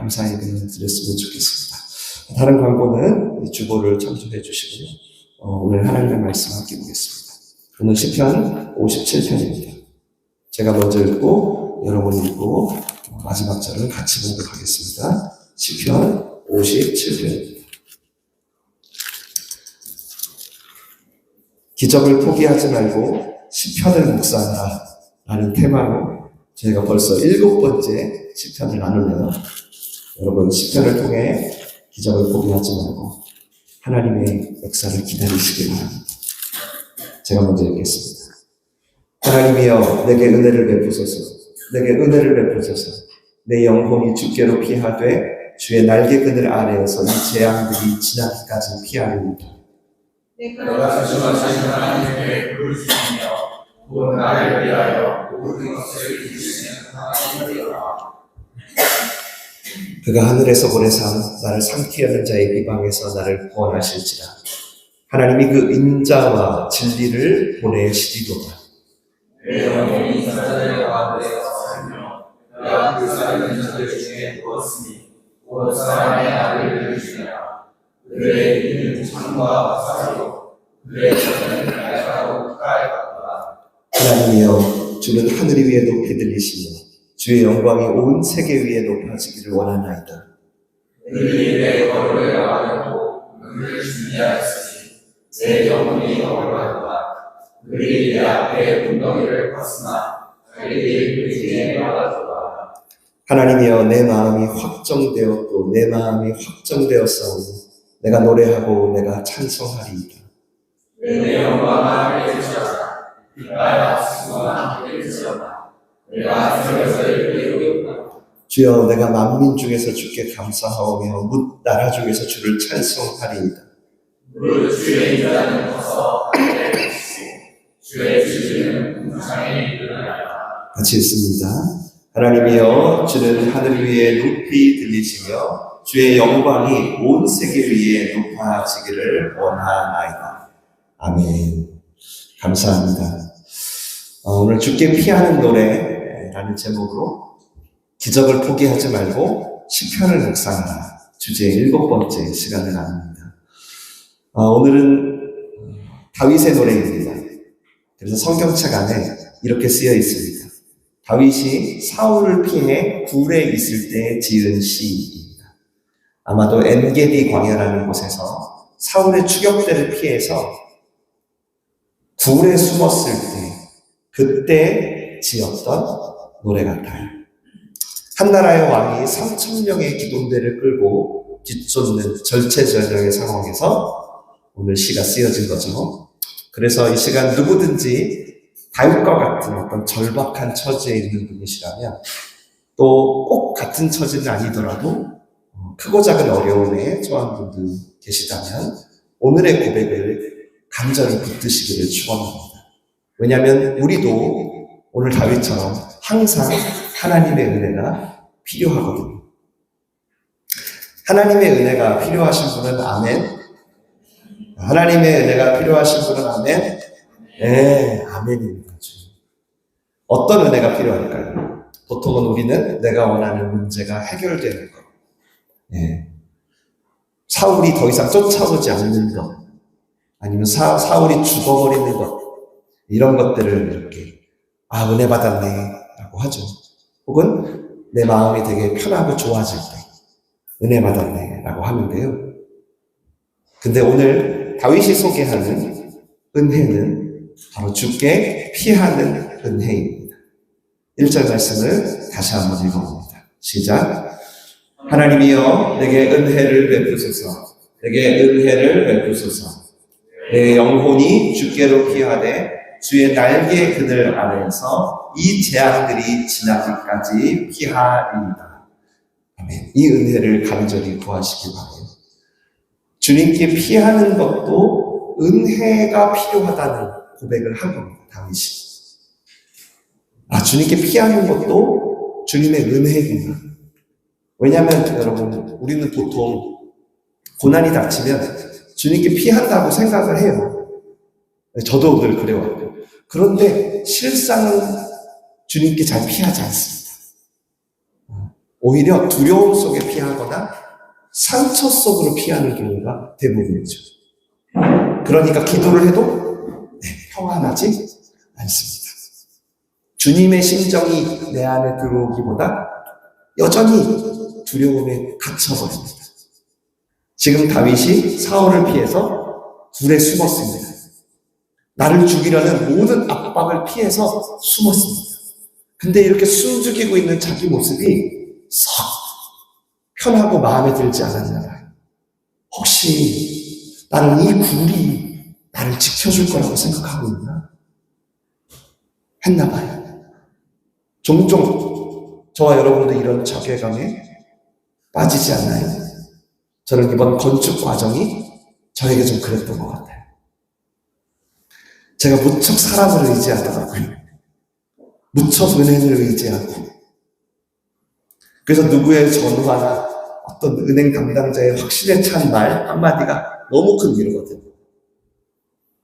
감사의 기도를 드렸으면 좋겠습니다. 다른 광고는 주보를 참조해 주시고요. 오늘 하나님의 말씀 함께 보겠습니다. 오늘 시편 57편입니다. 제가 먼저 읽고 여러분이 읽고 마지막 절을 같이 보도록 하겠습니다. 시편 57편입니다. 기적을 포기하지 말고 시편을 묵상하라 라는 테마로 저희가 벌써 7번째 시편을 나누네요. 여러분 시편을 통해 기적을 포기하지 말고 하나님의 역사를 기다리시기 바랍니다. 제가 먼저 읽겠습니다. 하나님이여 내게 은혜를 베푸소서. 내게 은혜를 베푸소서. 내 영혼이 주께로 피하되 주의 날개 그늘 아래에서 이 재앙들이 지나기까지 피하리이다. 내가 주시는 하나님께 부르시며 곧 나를 위하여 모든 것을 이루시는 하나님이라. 그가 하늘에서 보내사 나를 삼키 여는 자의 비방에서 나를 구원하실지라. 하나님이 그 인자와 진리를 보내시리로다. 내 영혼이 사자들 가운데 살며 내가 그 살는 자들 중에 누웠으니 곧 사람의 아들을 주시라. 그의 이는 창과 사리로 그의 손은 날카로운 칼 같다. 하나님이여 주는 하늘 위에 높이 들리시며 주의 영광이 온 세계 위에 높아지기를 원하나이다. 그들이 내 걸을 알아내고 눈을 준비하였으니 내 영혼이 억울하도다. 그들이 내 앞에 웅덩이를 팠으나 자기들 그 뒤에 말하도다. 하나님이여 내 마음이 확정되었고 내 마음이 확정되었사오니 내가 노래하고 내가 찬송하리이다. 내 영광을 일으키라. 빛과 수고와 함께 일으키라. 내가 저녁을 이루겠다. 주여 내가 만민 중에서 주께 감사하오며 뭇 나라 중에서 주를 찬송하리이다. 무릇 주의 인자는 커서 하늘에 계시고 주의 주시는 궁창에 일어나리라. 같이 읽습니다. 하나님이여 주는 하늘 위에 높이 들리시며 주의 영광이 온 세계 위에 높아지기를 원하나이다. 아멘. 감사합니다. 오늘 주께 피하는 노래라는 제목으로 기적을 포기하지 말고 시편을 묵상하라 주제의 7번째 시간을 나눕니다. 오늘은 다윗의 노래입니다. 그래서 성경책 안에 이렇게 쓰여 있습니다. 다윗이 사울을 피해 굴에 있을 때 지은 시입니다. 아마도 엔게디 광야라는 곳에서 사울의 추격대를 피해서 굴에 숨었을 때 그때 지었던 노래 같아요. 한나라의 왕이 3,000명의 기동대를 끌고 뒤쫓는 절체절명의 상황에서 오늘 시가 쓰여진 거죠. 그래서 이 시간 누구든지 다윗과 같은 어떤 절박한 처지에 있는 분이시라면 또 꼭 같은 처지는 아니더라도 크고 작은 어려움에 처한 분들 계시다면 오늘의 고백을 간절히 붙드시기를 축원합니다. 왜냐하면 우리도 오늘 다윗처럼 항상 하나님의 은혜가 필요하거든요. 하나님의 은혜가 필요하신 분은 아멘. 하나님의 은혜가 필요하신 분은 아멘. 네, 아멘입니다. 어떤 은혜가 필요할까요? 보통은 우리는 내가 원하는 문제가 해결되는 것, 사울이 더 이상 쫓아오지 않는 것, 아니면 사울이 죽어버리는 것, 이런 것들을 이렇게 은혜 받았네 라고 하죠. 혹은 내 마음이 되게 편하고 좋아질 때 은혜 받았네 라고 하는데요. 근데 오늘 다윗이 소개하는 은혜는 바로 주께 피하는 은혜입니다. 1절 말씀을 다시 한번 읽어봅니다. 시작. 하나님이여 내게 은혜를 베푸소서. 내게 은혜를 베푸소서. 내 영혼이 주께로 피하되 주의 날개 그늘 아래에서 이 재앙들이 지나기까지 피하리이다. 아멘. 이 은혜를 간절히 구하시기 바라요. 주님께 피하는 것도 은혜가 필요하다는 고백을 한 겁니다. 다윗이. 주님께 피하는 것도 주님의 은혜구나. 왜냐하면 여러분 우리는 보통 고난이 닥치면 주님께 피한다고 생각을 해요. 저도 늘 그래왔고. 그런데 실상은 주님께 잘 피하지 않습니다. 오히려 두려움 속에 피하거나 상처 속으로 피하는 경우가 대부분이죠. 그러니까 기도를 해도 평안하지 않습니다. 주님의 심정이 내 안에 들어오기보다 여전히 두려움에 갇혀버립니다. 지금 다윗이 사울을 피해서 굴에 숨었습니다. 나를 죽이려는 모든 압박을 피해서 숨었습니다. 근데 이렇게 숨죽이고 있는 자기 모습이 썩 편하고 마음에 들지 않았나 봐요. 혹시 나는 이 굴이 나를 지켜줄 거라고 생각하고 있나? 했나 봐요. 종종 저와 여러분도 이런 자괴감에 빠지지 않나요? 저는 이번 건축 과정이 저에게 좀 그랬던 것 같아요. 제가 무척 사람을 의지하더라고요. 무척 은행을 의지하고. 그래서 누구의 전화나 어떤 은행 담당자의 확신에 찬 말 한마디가 너무 큰 위로거든요.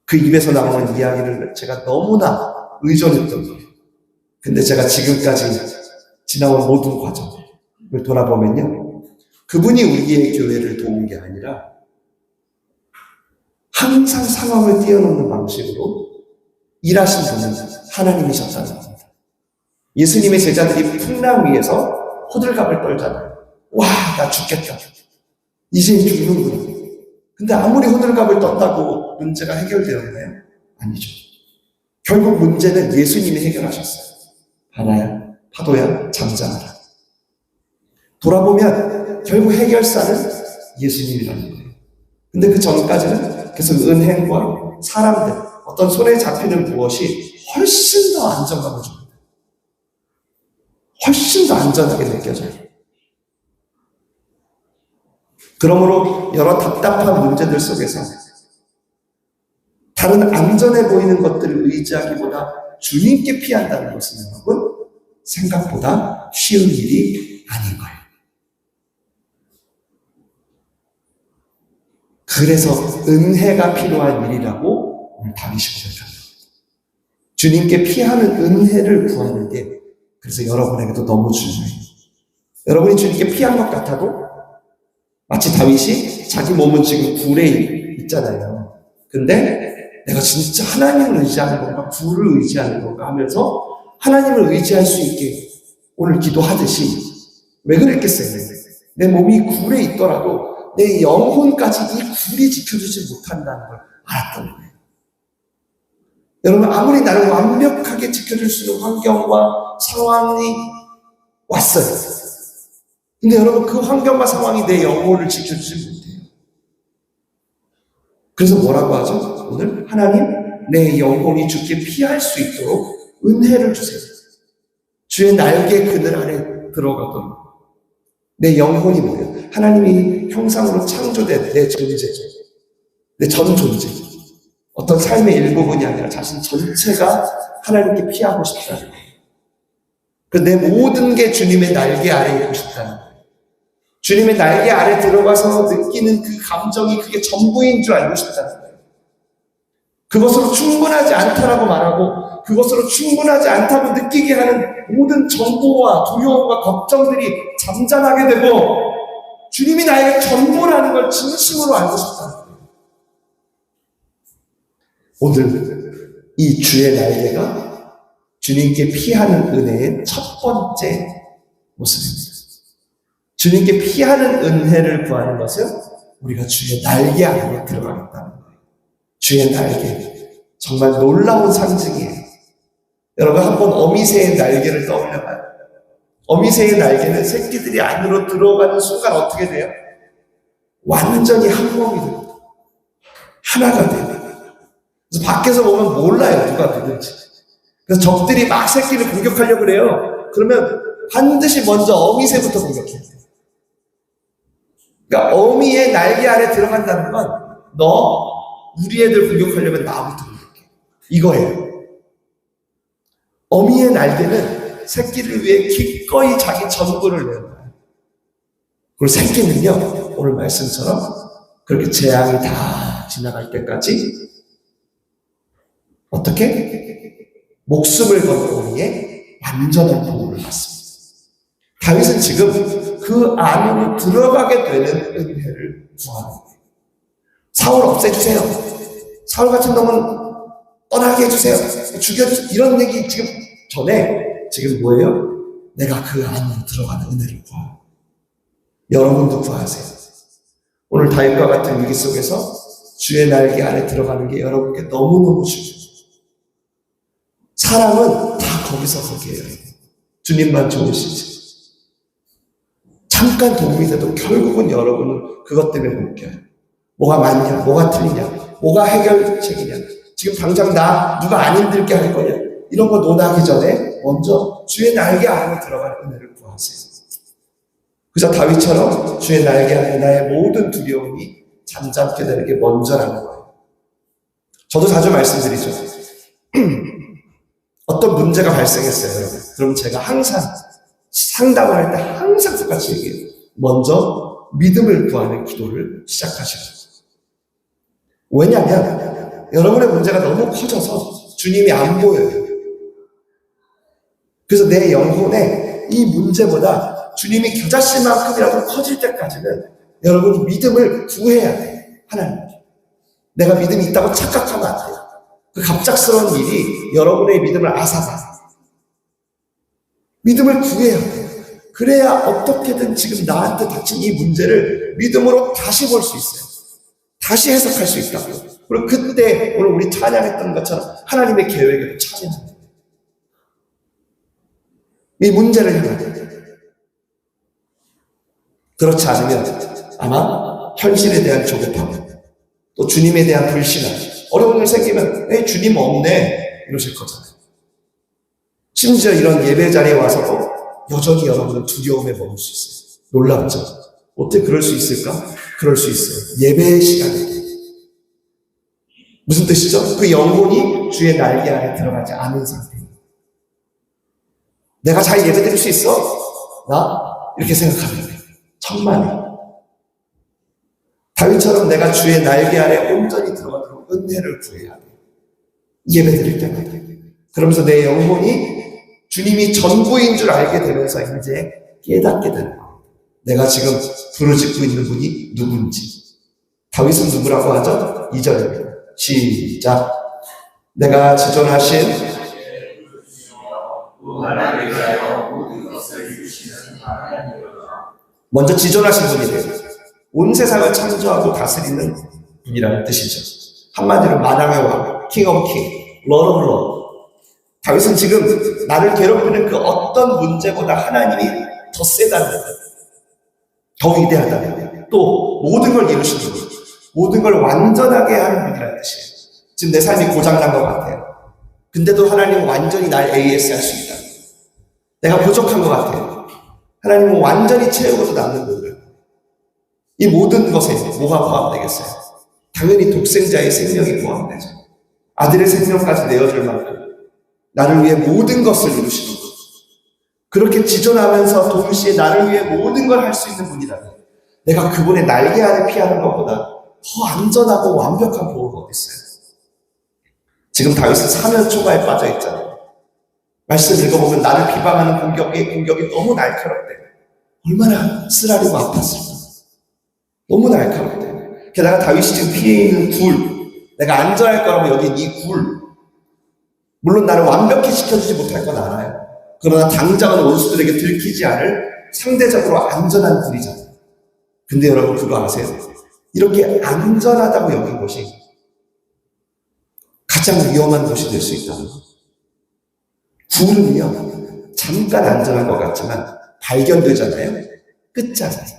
그 입에서 나오는 이야기를 제가 너무나 의존했던 거예요. 근데 제가 지금까지 지나온 모든 과정을 돌아보면요. 그분이 우리의 교회를 도운 게 아니라 항상 상황을 뛰어넘는 방식으로 일하신 분은 하나님이셨다는 겁니다. 예수님의 제자들이 풍랑 위에서 호들갑을 떨잖아요. 와, 나 죽겠다. 이제 죽는구나. 근데 아무리 호들갑을 떴다고 문제가 해결되었나요? 아니죠. 결국 문제는 예수님이 해결하셨어요. 바다야, 파도야, 잠잠하라. 돌아보면 결국 해결사는 예수님이라는 거예요. 근데 그 전까지는 계속 은행과 사람들, 어떤 손에 잡히는 무엇이 훨씬 더 안정감을 줍니다. 훨씬 더 안전하게 느껴져요. 그러므로 여러 답답한 문제들 속에서 다른 안전해 보이는 것들을 의지하기보다 주님께 피한다는 것은 여러분 생각보다 쉬운 일이 아닌 거예요. 그래서 은혜가 필요한 일이라고 오늘 다윗이 고백합니다. 주님께 피하는 은혜를 구하는 게 그래서 여러분에게도 너무 중요해요. 여러분이 주님께 피한 것 같아도 마치 다윗이 자기 몸은 지금 굴에 있잖아요. 근데 내가 진짜 하나님을 의지하는 건가 굴을 의지하는 건가 하면서 하나님을 의지할 수 있게 오늘 기도하듯이 왜 그랬겠어요? 내 몸이 굴에 있더라도 내 영혼까지 이 굴이 지켜주지 못한다는 걸 알았던 거예요. 여러분 아무리 나를 완벽하게 지켜줄 수 있는 환경과 상황이 왔어요. 근데 여러분 그 환경과 상황이 내 영혼을 지켜주지 못해요. 그래서 뭐라고 하죠? 오늘 하나님 내 영혼이 주께 피할 수 있도록 은혜를 주세요. 주의 날개 그늘 안에 들어가도록 내 영혼이 뭐예요? 하나님이 형상으로 창조된 내 존재죠. 내 전 존재. 어떤 삶의 일부분이 아니라 자신 전체가 하나님께 피하고 싶다는 거예요. 내 모든 게 주님의 날개 아래에 있고 싶다는 거예요. 주님의 날개 아래 들어가서 느끼는 그 감정이 그게 전부인 줄 알고 싶다는 거예요. 그것으로 충분하지 않다라고 말하고 그것으로 충분하지 않다고 느끼게 하는 모든 정보와 두려움과 걱정들이 잠잠하게 되고 주님이 나에게 전부라는 걸 진심으로 알고 싶다는 거예요. 오늘 이 주의 날개가 주님께 피하는 은혜의 첫 번째 모습입니다. 주님께 피하는 은혜를 구하는 것은 우리가 주의 날개 안에 들어가겠다는 거예요. 주의 날개. 정말 놀라운 상징이에요. 여러분 한번 어미새의 날개를 떠올려봐요. 어미새의 날개는 새끼들이 안으로 들어가는 순간 어떻게 돼요? 완전히 한 몸이 됩니다. 하나가 돼요. 그래서 밖에서 보면 몰라요. 누가 누군지. 그래서 적들이 막 새끼를 공격하려고 그래요. 그러면 반드시 먼저 어미새부터 공격해요. 그러니까 어미의 날개 안에 들어간다는 건 너 우리 애들 공격하려면 나부터 공격해. 이거예요. 어미의 날개는 새끼를 위해 기꺼이 자기 전부를 내는 거예요. 그리고 새끼는요, 오늘 말씀처럼 그렇게 재앙이 다 지나갈 때까지 어떻게? 목숨을 건 어미의 완전한 보호를 받습니다. 다윗은 지금 그 안으로 들어가게 되는 은혜를 구하는 거예요. 사울 없애주세요. 사울 같은 놈은 떠나게 해주세요. 죽여주세요. 이런 얘기 지금 전에 지금 뭐예요? 내가 그 안으로 들어가는 은혜를 구하고 여러분도 구하세요. 오늘 다윗과 같은 위기 속에서 주의 날개 안에 들어가는 게 여러분께 너무너무 중요해요. 사람은 다 거기서 거기에요. 주님만 좋으시지. 잠깐 도움이 돼도 결국은 여러분은 그것 때문에 못 껴요. 뭐가 맞냐, 뭐가 틀리냐, 뭐가 해결책이냐, 지금 당장 누가 안 힘들게 할 거냐, 이런 거 논하기 전에 먼저 주의 날개 안에 들어가는 은혜를 구하세요. 그래서 다윗처럼 주의 날개 안에 나의 모든 두려움이 잠잠게 되는 게 먼저라는 거예요. 저도 자주 말씀드리죠. 어떤 문제가 발생했어요, 여러분. 그럼 제가 항상 상담을 할 때 항상 똑같이 얘기해요. 먼저 믿음을 구하는 기도를 시작하시고. 왜냐하면 여러분의 문제가 너무 커져서 주님이 안 보여요. 그래서 내 영혼에 이 문제보다 주님이 겨자씨만큼이라도 커질 때까지는 여러분이 믿음을 구해야 돼요. 하나님. 내가 믿음이 있다고 착각하면 안 돼요. 그 갑작스러운 일이 여러분의 믿음을 앗아가. 믿음을 구해야 돼요. 그래야 어떻게든 지금 나한테 닥친 이 문제를 믿음으로 다시 볼 수 있어요. 다시 해석할 수 있다고요. 그리고 그때 오늘 우리 찬양했던 것처럼 하나님의 계획에도 참여합니다. 이 문제를 해결해요. 그렇지 않으면 아마 현실에 대한 조급함, 또 주님에 대한 불신함, 어려운 일 생기면 에이 주님 없네 이러실 거잖아요. 심지어 이런 예배 자리에 와서도 여전히 여러분은 두려움에 머물 수 있어요. 놀랍죠? 어떻게 그럴 수 있을까? 그럴 수 있어요. 예배의 시간에. 무슨 뜻이죠? 그 영혼이 주의 날개 안에 들어가지 않은 상태입니다. 내가 잘 예배 드릴 수 있어? 나? 이렇게 생각하면 돼요. 천만에. 다윗처럼 내가 주의 날개 안에 온전히 들어가도록 은혜를 구해야 돼요. 예배 드릴 때마다. 그러면서 내 영혼이 주님이 전부인 줄 알게 되면서 이제 깨닫게 되는 거예요. 내가 지금 부르짖고 있는 분이 누군지. 다윗은 누구라고 하죠? 2절입니다. 시작. 내가 지존하신 먼저 지존하신 분이래요. 온 세상을 창조하고 다스리는 분이라는 뜻이죠. 한마디로 만왕의 왕, 킹 오브 킹, 러드 오브 러드. 다윗은 지금 나를 괴롭히는 그 어떤 문제보다 하나님이 더 세다는 거예요. 더 위대하다는 거예요. 또 모든 걸 이루시는 분, 모든 걸 완전하게 하는 분이라는 뜻이에요. 지금 내 삶이 고장난 것 같아요. 근데도 하나님은 완전히 날 AS 할 수 있다. 내가 부족한 것 같아요. 하나님은 완전히 채우고도 남는 분이에요. 이 모든 것에 뭐가 포함되겠어요? 당연히 독생자의 생명이 포함되죠. 아들의 생명까지 내어줄 만큼 나를 위해 모든 것을 이루시는 분. 그렇게 지존하면서 동시에 나를 위해 모든 걸 할 수 있는 분이라면 내가 그분의 날개 아래 피하는 것보다 더 안전하고 완벽한 보호가 어디 있어요? 지금 다윗은 사면 초가에 빠져 있잖아요. 말씀 읽어보면 나를 비방하는 공격이 너무 날카롭대. 얼마나 쓰라리고 아팠을까. 너무 날카롭대. 게다가 다윗이 지금 피해 있는 굴, 내가 안전할 거라고 여긴 이 굴, 물론 나를 완벽히 지켜주지 못할 건 알아요. 그러나 당장은 원수들에게 들키지 않을 상대적으로 안전한 굴이잖아요. 근데 여러분 그거 아세요? 이렇게 안전하다고 여긴 곳이 가장 위험한 곳이 될 수 있다는 거. 굴은요, 잠깐 안전한 것 같지만 발견되잖아요. 끝장이에요.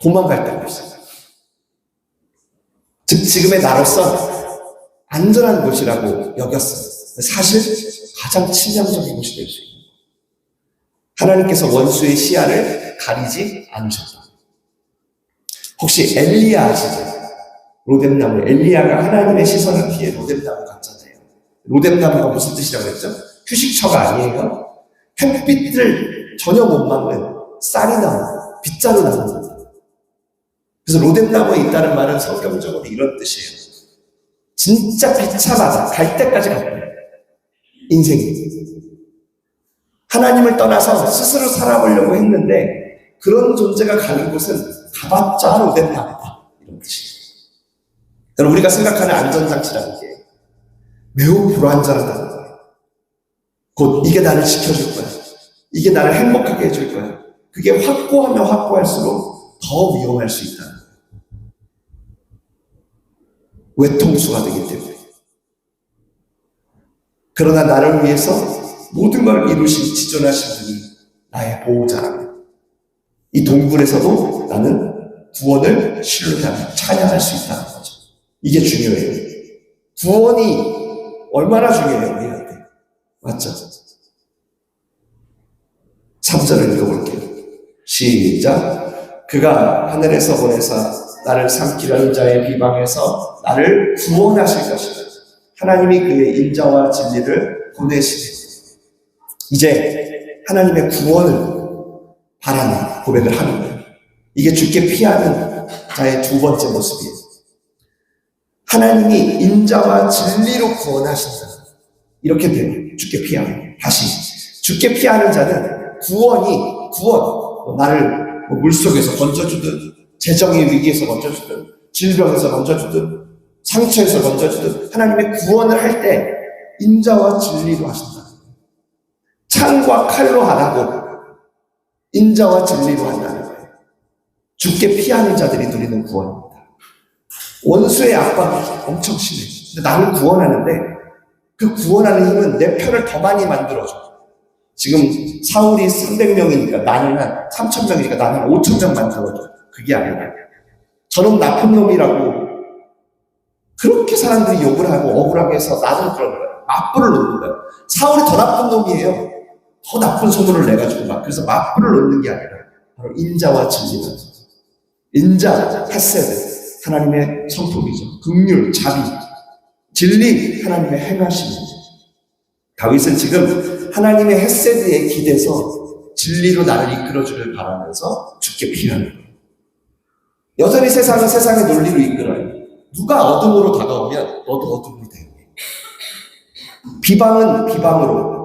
도망갈 데가 없어요. 즉 지금의 나로서 안전한 곳이라고 여겼어요. 사실 가장 치명적인 곳이 될 수 있는 거예요. 하나님께서 원수의 시야를 가리지 않으셨다. 혹시 엘리야 아시죠? 로뎀나무. 엘리야가 하나님의 시선을 피해 로뎀나무 갔잖아요. 로뎀나무가 무슨 뜻이라고 했죠? 휴식처가 아니에요. 햇빛을 전혀 못 막는 쌀이 나무, 빗자루 나무. 그래서 로뎀나무에 있다는 말은 성경적으로 이런 뜻이에요. 진짜 비참하다. 갈 때까지 갔다. 인생이. 하나님을 떠나서 스스로 살아보려고 했는데 그런 존재가 가는 곳은 가봤자 못된 나무다. 이런 뜻이에요. 여러분, 우리가 생각하는 안전장치라는 게 매우 불완전하다는 거예요. 곧 이게 나를 지켜줄 거야. 이게 나를 행복하게 해줄 거야. 그게 확고하면 확고할수록 더 위험할 수 있다는 거예요. 외통수가 되기 때문에. 그러나 나를 위해서 모든 걸 이루신 지존하신 분이 나의 보호자라고. 이 동굴에서도 나는 구원을 신뢰하며 찬양할 수 있다는 거죠. 이게 중요해요. 구원이 얼마나 중요해요, 우리한테. 맞죠? 3절을 읽어볼게요. 시작. 그가 하늘에서 보내사 나를 삼키려는 자의 비방에서 나를 구원하실 것이다. 하나님이 그의 인자와 진리를 보내시네. 이제 하나님의 구원을 바라는 고백을 하는 거예요. 이게 주께 피하는 자의 두 번째 모습이에요. 하나님이 인자와 진리로 구원하신다. 이렇게 돼요. 주께 피하는. 다시. 주께 피하는 자는 구원, 나를 물속에서 건져주든, 재정의 위기에서 건져주든, 질병에서 건져주든, 상처에서 건져주든, 하나님의 구원을 할 때 인자와 진리로 하신다. 창과 칼로 안 하고 인자와 진리로 한다는 거예요. 주께 피하는 자들이 누리는 구원입니다. 원수의 압박이 엄청 심해. 근데 나는 구원하는데 그 구원하는 힘은 내 편을 더 많이 만들어줘. 지금 사울이 300명이니까 나는 한 3,000명이니까 나는 5,000명 만들어줘. 그게 아니라 저놈 나쁜 놈이라고 그렇게 사람들이 욕을 하고 억울하게 해서 나는 그런 거예요. 맞불을 놓는 거예요. 사울이 더 나쁜 놈이에요. 더 나쁜 소문을 내가지고 그래서 맞불을 놓는 게 아니라 바로 인자와 진리는 인자, 헤세드 하나님의 성품이죠. 긍휼, 자비, 진리 하나님의 행하심이죠. 다윗은 지금 하나님의 헤세드에 기대서 진리로 나를 이끌어주길 바라면서 주께 피하는 거예요. 여전히 세상은 세상의 논리로 이끌어요. 누가 어둠으로 다가오면 너도 어둠이 돼요. 비방은 비방으로,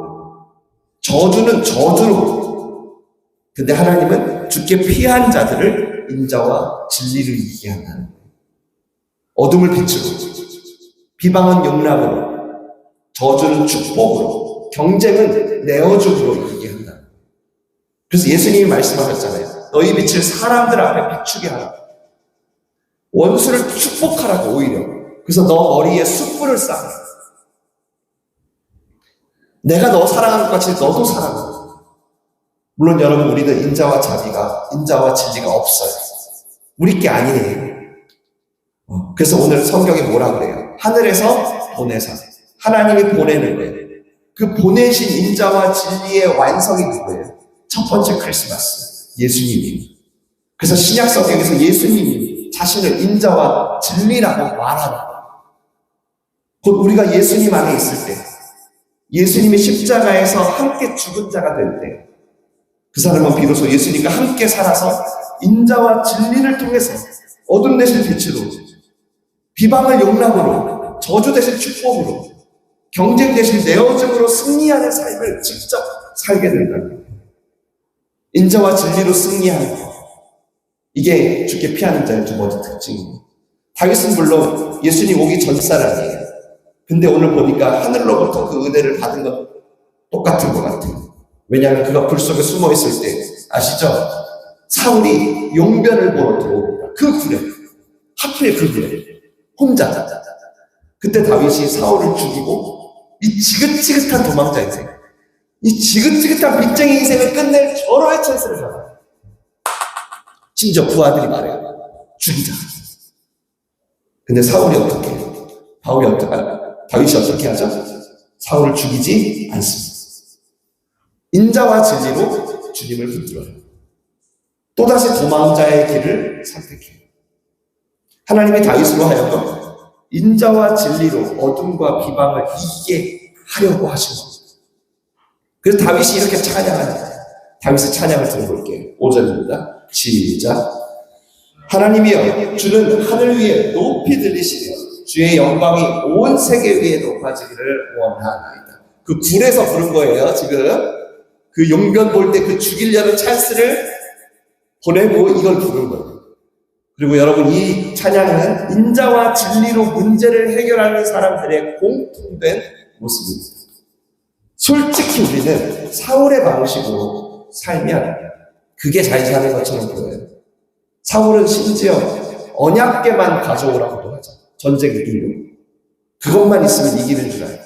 저주는 저주로. 근데 하나님은 주께 피한 자들을 인자와 진리를 이기게 한다는 거예요. 어둠을 빛으로, 비방은 용납으로, 저주는 축복으로, 경쟁은 내어줌으로 이기게 한다. 그래서 예수님이 말씀하셨잖아요. 너희 빛을 사람들 앞에 비추게 하라. 원수를 축복하라고 오히려. 그래서 너 머리에 숯불을 쌓아. 내가 너 사랑하는 것 같이 너도 사랑해. 물론 여러분, 우리는 인자와 진리가 없어요. 우리 게 아니에요. 그래서 오늘 성경이 뭐라 그래요? 하늘에서 보내사. 하나님이 보내는 거예요. 그 보내신 인자와 진리의 완성이 누구예요? 첫 번째 크리스마스. 예수님이에요. 그래서 신약 성경에서 예수님이 자신을 인자와 진리라고 말하는 거예요. 곧 우리가 예수님 안에 있을 때, 예수님이 십자가에서 함께 죽은 자가 될 때, 그 사람은 비로소 예수님과 함께 살아서 인자와 진리를 통해서 어둠 대신 빛으로, 비방을 용납으로, 저주 대신 축복으로, 경쟁 대신 내어줌으로 승리하는 삶을 직접 살게 된다는 거예요. 인자와 진리로 승리하는 것. 이게 주께 피하는 자의 두 번째 특징입니다. 다윗은 물론 예수님 오기 전 사람이에요. 근데 오늘 보니까 하늘로부터 그 은혜를 받은 건 똑같은 것 같아요. 왜냐하면 그가 불 속에 숨어 있을 때, 아시죠? 사울이 용변을 보러 들어옵니다. 그 굴에. 하필 그 굴에. 혼자. 그때 다윗이 사울을 죽이고 이 지긋지긋한 도망자 인생, 이 지긋지긋한 빚쟁이 인생을 끝낼 절호의 찬스를 잡아요. 심지어 그 아들이 말해요. 죽이자. 근데 다윗이 어떻게 하죠? 사울을 죽이지 않습니다. 인자와 진리로 주님을 붙들어요. 또다시 도망자의 길을 선택해요. 하나님이 다윗으로 하여금 인자와 진리로 어둠과 비방을 이기게 하려고 하신 겁니다. 그래서 다윗이 이렇게 찬양하는 거예요. 다윗의 찬양을 들어볼게요. 5절입니다. 시작. 하나님이여, 주는 하늘 위에 높이 들리시며 주의 영광이 온 세계 위에 높아지기를 원하나이다. 그 굴에서 부른 거예요, 지금. 그 용변 볼 때 그 죽이려는 찬스를 보내고 이걸 부른 거예요. 그리고 여러분, 이 찬양은 인자와 진리로 문제를 해결하는 사람들의 공통된 모습입니다. 솔직히 우리는 사울의 방식으로 살면 그게 잘 사는 것처럼 보여요. 사울은 심지어 언약궤만 가져오라고도 하죠. 전쟁 이기려고. 그것만 있으면 이기는 줄 알아요.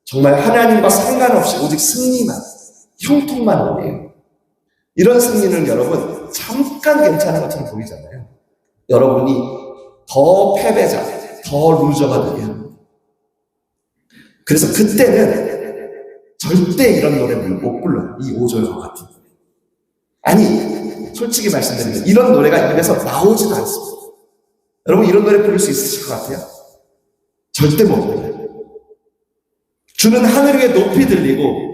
정말 하나님과 상관없이 오직 승리만, 형통만 원해요. 이런 승리는 여러분 잠깐 괜찮은 것처럼 보이잖아요. 여러분이 더 패배자, 더 루저가 되게 합니다. 그래서 그때는 절대 이런 노래를 못 불러요. 이 5절과 같은 노래. 아니, 솔직히 말씀드리면 이런 노래가 입에서 나오지도 않습니다. 여러분, 이런 노래 부를 수 있으실 것 같아요? 절대 못 불러요. 주는 하늘 위에 높이 들리고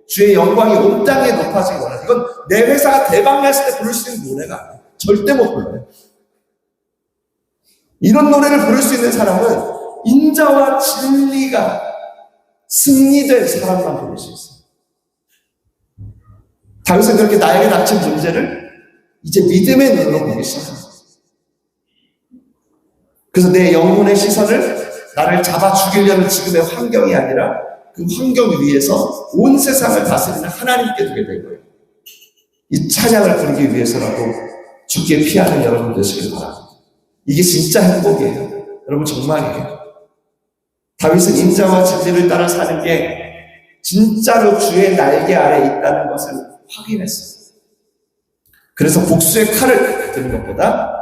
주의 영광이 온 땅에 높아지기 원하는, 이건 내 회사가 대박 났을 때 부를 수 있는 노래가 아니에요. 절대 못 불러요. 이런 노래를 부를 수 있는 사람은 인자와 진리가 승리된 사람만 부를 수 있어요. 다윗은 그렇게 나에게 닥친 문제를 이제 믿음의 눈으로 보기 시작합니다. 그래서 내 영혼의 시선을 나를 잡아 죽이려는 지금의 환경이 아니라 그 환경 위에서 온 세상을 다스리는 하나님께 두게 된 거예요. 이 찬양을 부르기 위해서라도 죽게 피하는 여러분 되시길 바랍니다. 이게 진짜 행복이에요. 여러분, 정말이에요. 다윗은 인자와 진리를 따라 사는 게 진짜로 주의 날개 아래 있다는 것을 확인했어요. 그래서 복수의 칼을 드는 것보다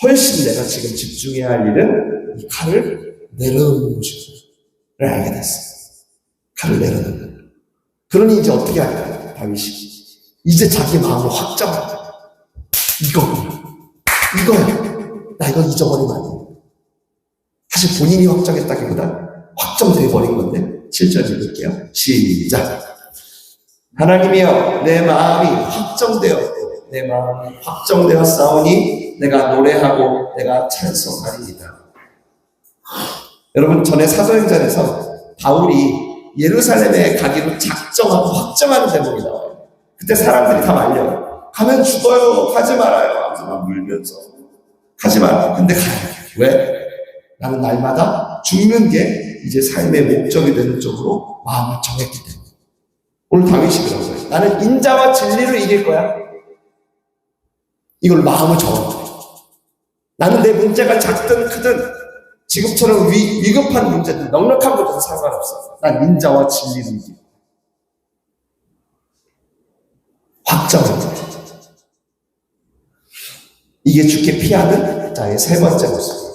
훨씬 내가 지금 집중해야 할 일은 이 칼을 내려놓는 것을 알게 됐어요. 칼을 내려놓는. 그러니 이제 어떻게 할까요? 다윗이 이제 자기 마음을 확정하죠. 이거야. 나 이건 잊어버리면 안 돼. 사실 본인이 확정했다기보다 확정돼버린 건데 7절 읽을게요. 시작. 하나님이여, 내 마음이 확정되었고 내 마음이 확정되었사오니 내가 노래하고 내가 찬송하리이다. 여러분, 전에 사도행전에서 바울이 예루살렘에 가기로 작정하고 확정하는 대목이 나와요. 그때 사람들이 다 말려요. 가면 죽어요. 가지 말아요. 하면서 막 물면서 가지 말아요. 근데 가요. 왜? 나는 날마다 죽는 게 이제 삶의 목적이 되는 쪽으로 마음을 정했기 때문에. 오늘 다윗이 그런 거예요. 나는 인자와 진리로 이길 거야. 이걸 마음을 정한 거예요. 나는 내 문제가 작든 크든 지금처럼 위급한 문제든 넉넉한 문제든 상관없어. 난 인자와 진리로 이길 거야. 확정한 거예요. 이게 죽게 피하는 자의 세 번째 모습이에요.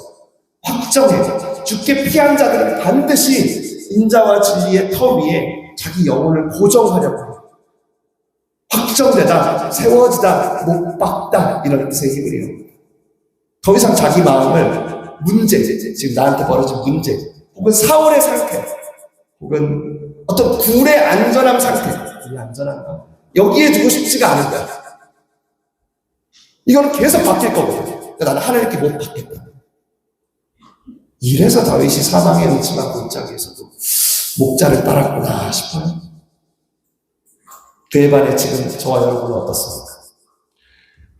확정해. 죽게 피한 자들은 반드시 인자와 진리의 터 위에 자기 영혼을 고정하려고 해요. 확정되다, 세워지다, 못 박다, 이런 뜻의 힘을 해요. 더 이상 자기 마음을 문제, 지금 나한테 벌어진 문제, 혹은 사월의 상태, 혹은 어떤 굴의 안전함 상태, 이 안전함과 여기에 두고 싶지가 않은 거야. 이거는 계속 바뀔 거거든. 그러니까 나는 하나님께 못 받겠다. 이래서 다윗이 사망의 음침한 골짜기에서도 목자를 따랐구나 싶어요. 그에 반해 지금 저와 여러분은 어떻습니까?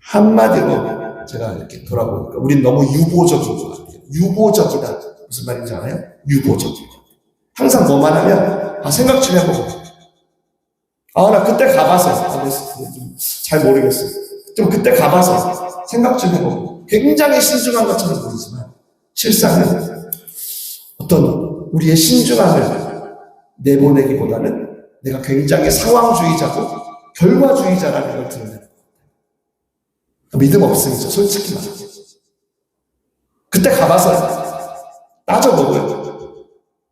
한마디로 제가 이렇게 돌아보니까 우린 너무 유보적인 것 같아요. 유보적이다. 무슨 말인지 알아요? 유보적이다. 항상 뭐만 하면 생각 좀 해보고 나 그때 가봐서 잘 모르겠어요. 좀 그때 가봐서 생각 좀 해보고 굉장히 신중한 것처럼 보이지만 실상은 어떤 우리의 신중함을 내보내기보다는 내가 굉장히 상황주의자고 결과주의자라는 걸 드러내는 거예요. 믿음 없음이죠. 솔직히 말하면. 그때 가봐서 따져보고요.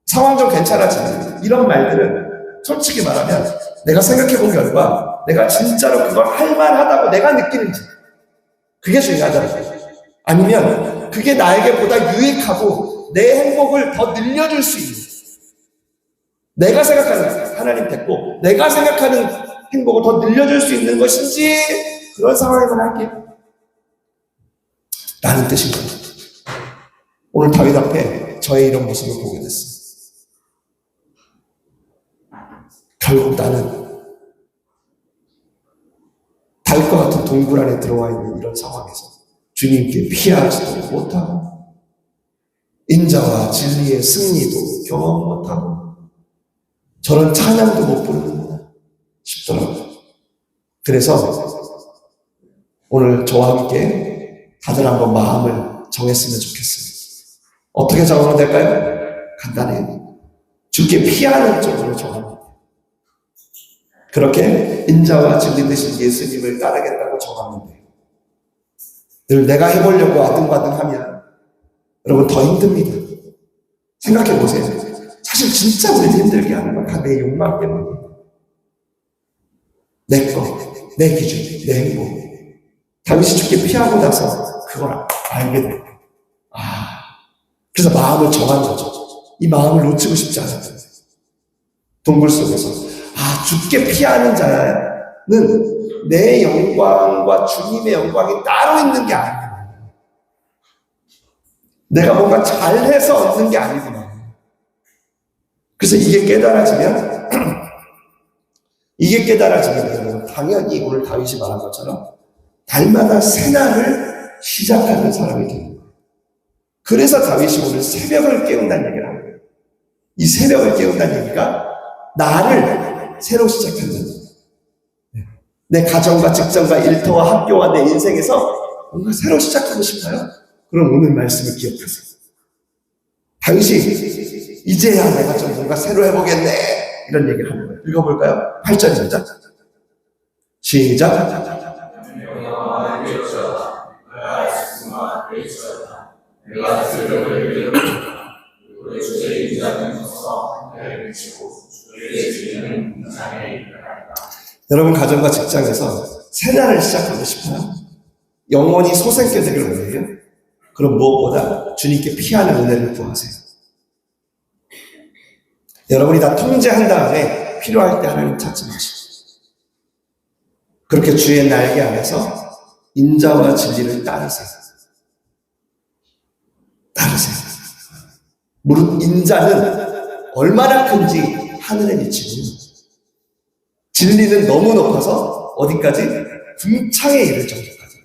상황 좀 괜찮아지는 이런 말들은 솔직히 말하면 내가 생각해본 결과 내가 진짜로 그걸 할만하다고 내가 느끼는지 그게 중요하잖아요. 아니면 그게 나에게 보다 유익하고 내 행복을 더 늘려줄 수 있는 내가 생각하는 하나님 됐고 내가 생각하는 행복을 더 늘려줄 수 있는 것인지 그런 상황에만 할게요. 라는 뜻인 겁니다. 오늘 다윗 앞에 저의 이런 모습을 보게 됐어요. 결국 나는 동굴 안에 들어와 있는 이런 상황에서 주님께 피하지도 못하고 인자와 진리의 승리도 경험 못하고 저런 찬양도 못 부르는구나 싶더라고요. 그래서 오늘 저와 함께 다들 한번 마음을 정했으면 좋겠어요. 어떻게 정하면 될까요? 간단해요. 주께 피하는 쪽으로 정하면 돼요. 그렇게 인자와 진리 되신 예수님을 따르겠다고 정하면 돼요. 늘 내가 해보려고 아등바등하면 여러분 더 힘듭니다. 생각해 보세요. 사실 진짜 우리를 힘들게 하는 건 다 내 욕망 때문이에요. 내 거, 내 기준, 내 행복. 다윗이 주께 피하고 나서 그걸 알게 돼요. 그래서 마음을 정한 거죠. 이 마음을 놓치고 싶지 않았어요. 동굴 속에서 주께 피하는 자는 내 영광과 주님의 영광이 따로 있는 게 아니구나. 내가 뭔가 잘해서 얻는 게 아니구나. 그래서 이게 깨달아지면 당연히 오늘 다윗이 말한 것처럼 날마다 새날을 시작하는 사람이 됩니다. 그래서 다윗이 오늘 새벽을 깨운다는 얘기를 하는 거예요. 이 새벽을 깨운다는 얘기가 나를 새로 시작한다는 거예요. 내 가정과 직장과 일터와 학교와 내 인생에서 뭔가 새로 시작하고 싶어요? 그럼 오늘 말씀을 기억하세요. 다윗이 이제야 내가 좀 뭔가 새로 해보겠네 이런 얘기를 하는 거예요. 읽어볼까요? 8절입니다. 시작. 내가 새벽을 일으켰다. 우리 주의 인자는 서서 해를 미치고 주의 주인은 인상에 일어난다. 여러분 가정과 직장에서 새날을 시작하고 싶어요? 영원히 소생케 되길 원해요? 그럼 무엇보다 주님께 피하는 은혜를 구하세요. 여러분이 다 통제한 다음에 필요할 때 하나님 찾지 마시고 그렇게 주의 날개 안에서 인자와 진리를 따르세요. 무릇 인자는 얼마나 큰지 하늘에 미치고요. 진리는 너무 높아서 어디까지? 궁창에 이를 정도까지.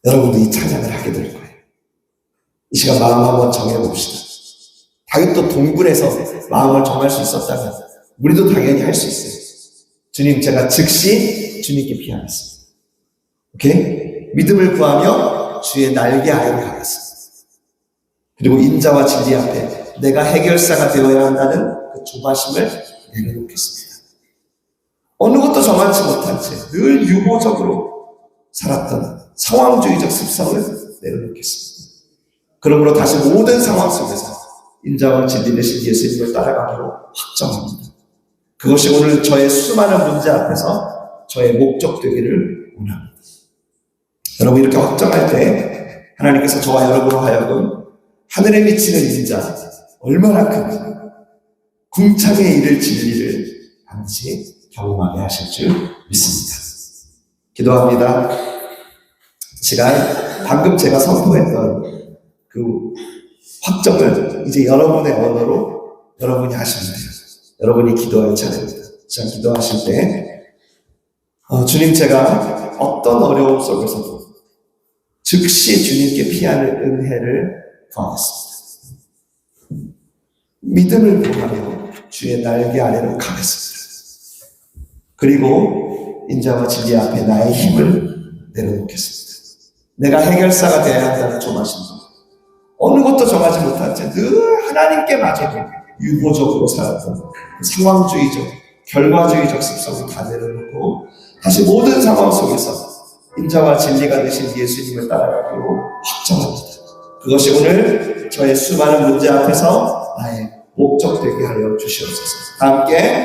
여러분도 이 찬양을 하게 될 거예요. 이 시간 마음 한번 정해봅시다. 다윗도 동굴에서 마음을 정할 수 있었다면 우리도 당연히 할 수 있어요. 주님, 제가 즉시 주님께 피하겠습니다. 오케이? 믿음을 구하며 주의 날개 아래로 가겠습니다. 그리고 인자와 진리 앞에 내가 해결사가 되어야 한다는 그 조바심을 내려놓겠습니다. 어느 것도 정하지 못한 채 늘 유보적으로 살았던 상황주의적 습성을 내려놓겠습니다. 그러므로 다시 모든 상황 속에서 인자와 진리 되신 예수님을 따라가기로 확정합니다. 그것이 오늘 저의 수많은 문제 앞에서 저의 목적 되기를 원합니다. 여러분 이렇게 확정할 때 하나님께서 저와 여러분으로 하여금 하늘에 미치는 인자 얼마나 큰지 궁창에 이를 진리를 반드시 경험하게 하실 줄 믿습니다. 기도합니다. 시간 방금 제가 선포했던 그 확정을 이제 여러분의 언어로 여러분이 하시면 돼요. 여러분이 기도할 차례입니다. 자, 기도하실 때 주님, 제가 어떤 어려움 속에서도 즉시 주님께 피하는 은혜를 구하겠습니다. 믿음을 구하며 주의 날개 아래로 가겠습니다. 그리고 인자와 진리 앞에 나의 힘을 내려놓겠습니다. 내가 해결사가 되어야 한다는 조마심도 어느 것도 정하지 못한 채 늘 하나님께 맞아도 유보적으로 살았던 상황주의적, 결과주의적 습성을 다 내려놓고 다시 모든 상황 속에서 인자와 진리가 되신 예수님을 따라가기로 확정합니다. 그것이 오늘 저의 수많은 문제 앞에서 나의 목적 되게 하여 주시옵소서. 함께